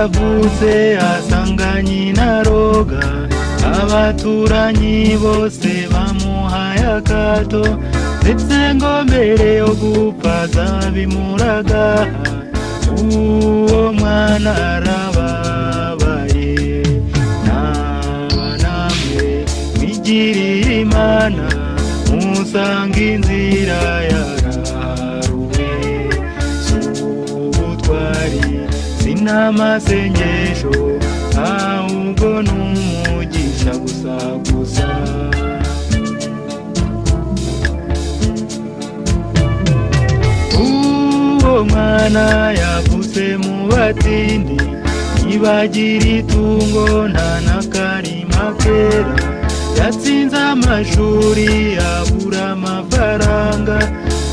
yavutse asanga nyina roga abaturanyi bose bamuhaye akato ndetse ngo mbere yo gupfa zabimuraga uwo mwana arababaye namwe mwigirire Imana musanga inzira yararuwe ubutwari sinamasengesho ahubwo n'umugisha gusa uwo mwana yavutse mu batindi ibagira itungo nta n'akarima kera yatsinze amashuri abura amafaranga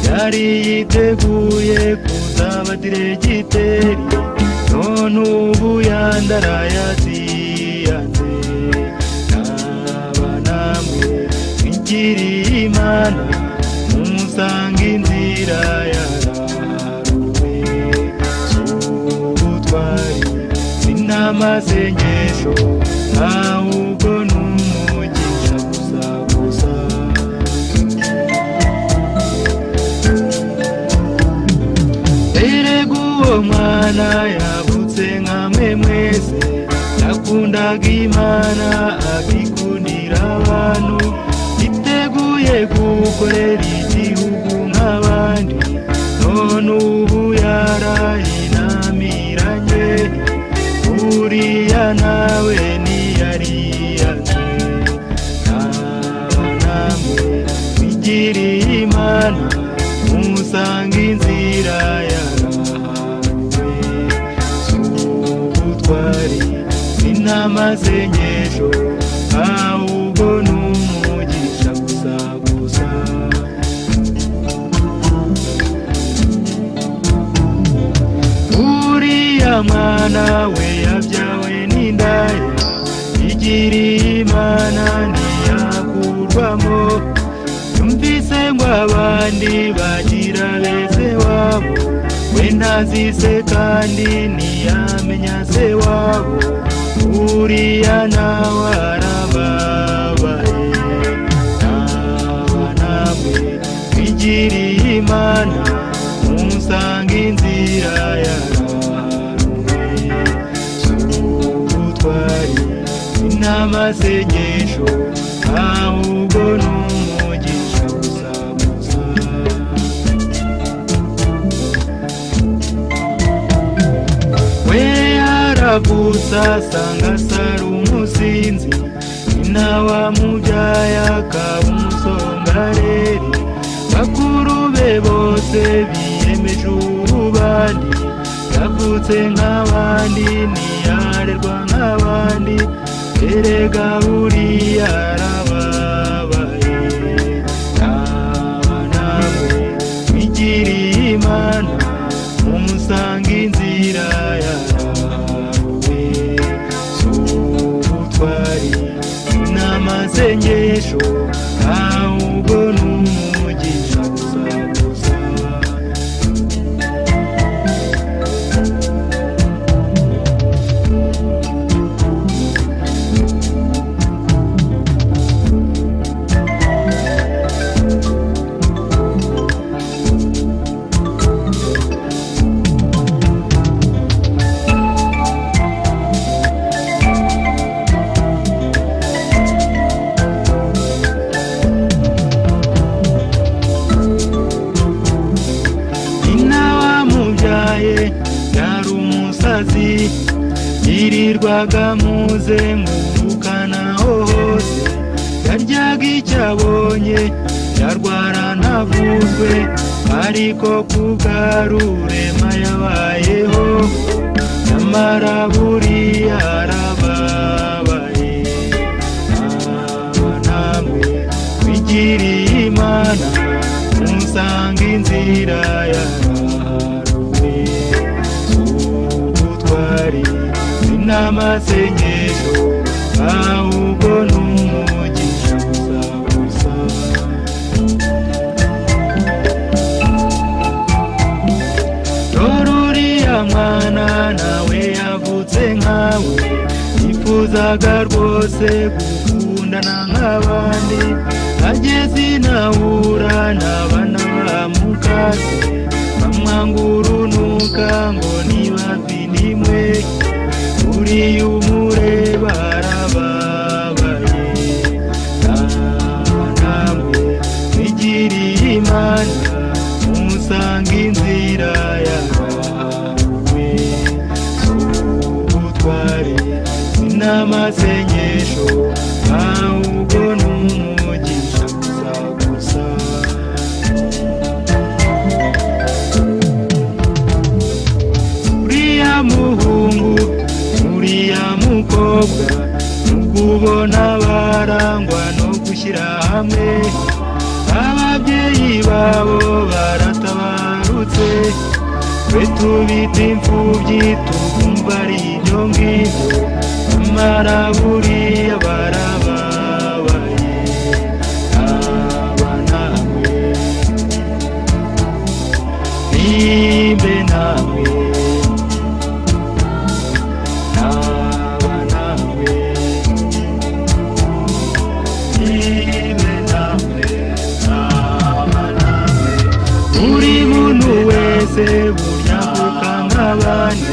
yari yiteguye kuzaba diregiteri none ubu yandarayaziyanze namwe mwigiriye Imana musanga inzira yararuwe ubutwari sinamasengesho ahubwo n'umugisha gusa erega uwo mwana yavutse nkamwe mwese yakundaga Imana akikundira abantu yiteguye gukorera igihugu nk'abandi none ubu yarahinamiranye uriya nawe ntiyariyanze namwe mwigiriye Imana musanga inzira yaraharuwe ubutwari sinamasengesho ahubwo n'umugisha gusa uriya mwana we yabyawe n'indaya igiriye Imana ntiyakurwamo yumvise ngo abandi bagira beze wabo we ntazise kandi ntiyamenya se wabo uriya nawe arababaye namwe mwigiriye Imana musanga inzira yararuwe ubutwari sinamasengesho ahubwo n'umugisha gusa we yaravutse asanga asara umusinzi nyina wamubyaye akaba umusongareri bakuru be bose biyemeje ububandi yavutse nk'abandi ntiyarerwa nk'abandi erega buriya arababaye namwe mwigiriye Imana musanga inzira yararuwe ubutwari n'amasengesho ahubwo n'umugisha gusa yari umusazi yirirwaga muzengurukana hose yaryaga icyo abonye yarwara ntavuzwe ariko kubwarurema yabayeho nyamara buriya arababaye namwe mwigiriye Imana musanga inzira yararuwe ubutwari sinamasengesho ahubwo n'umugisha gusa ruriya mwana nawe yavutse nkawe nifuzaga rwose gukundana nk'abandi ageze inahura n'abana bamukase bamwangurunuka ngo niba vinimwe uriya umureba arababaye namwe mwigiriye Imana umusanga inzira yawe ubutware sinamasengesho ahubwo n'umugisha gusa uriya muhungu uriya mukobwa nukubona barangwa no gushyira hamwe ababyeyi babo baratabarutse twe tubita imfubyi tukumva ari ibyo ngibyo amara buriya barababaye aba nawe nimbe nawe aba nawe nimbe nawe aba nawe buri muntu wese burya kuka nk'abandi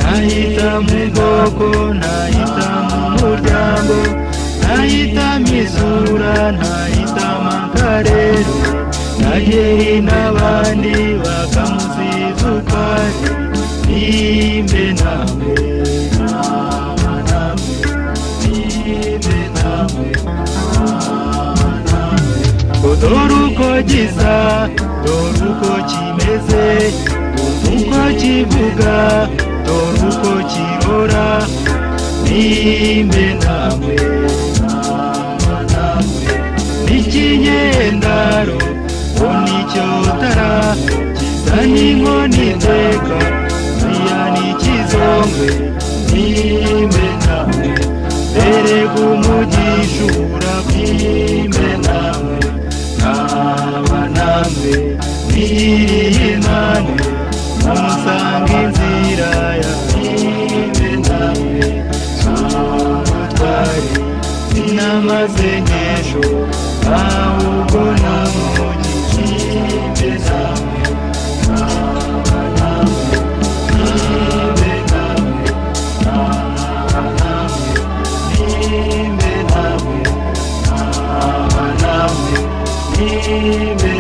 nahita mu bwoko nahita mu muryango nahita mu isura nahita mu karere nageri n'abandi bakamuziza ukari nimbe nawe aba nawe nimbe nawe aba nawe dore uko gisa dore uko kimeze dore uko kivuga dore uko kirora nimbe nawe aba nawe n'ikinyendaro ngo n'icyotara gisa n'inkoni iteka ziriya n'ikizongwe nimbe nawe erega umugisha urabwimbe nawe aba nawe niriye Imana umusanga inzira yawe nawe ubutware sinamasengesho ahubwo n'umugisha nawe aba nawe nimbe nawe aba nawe nimbe nawe aba nawe nimbe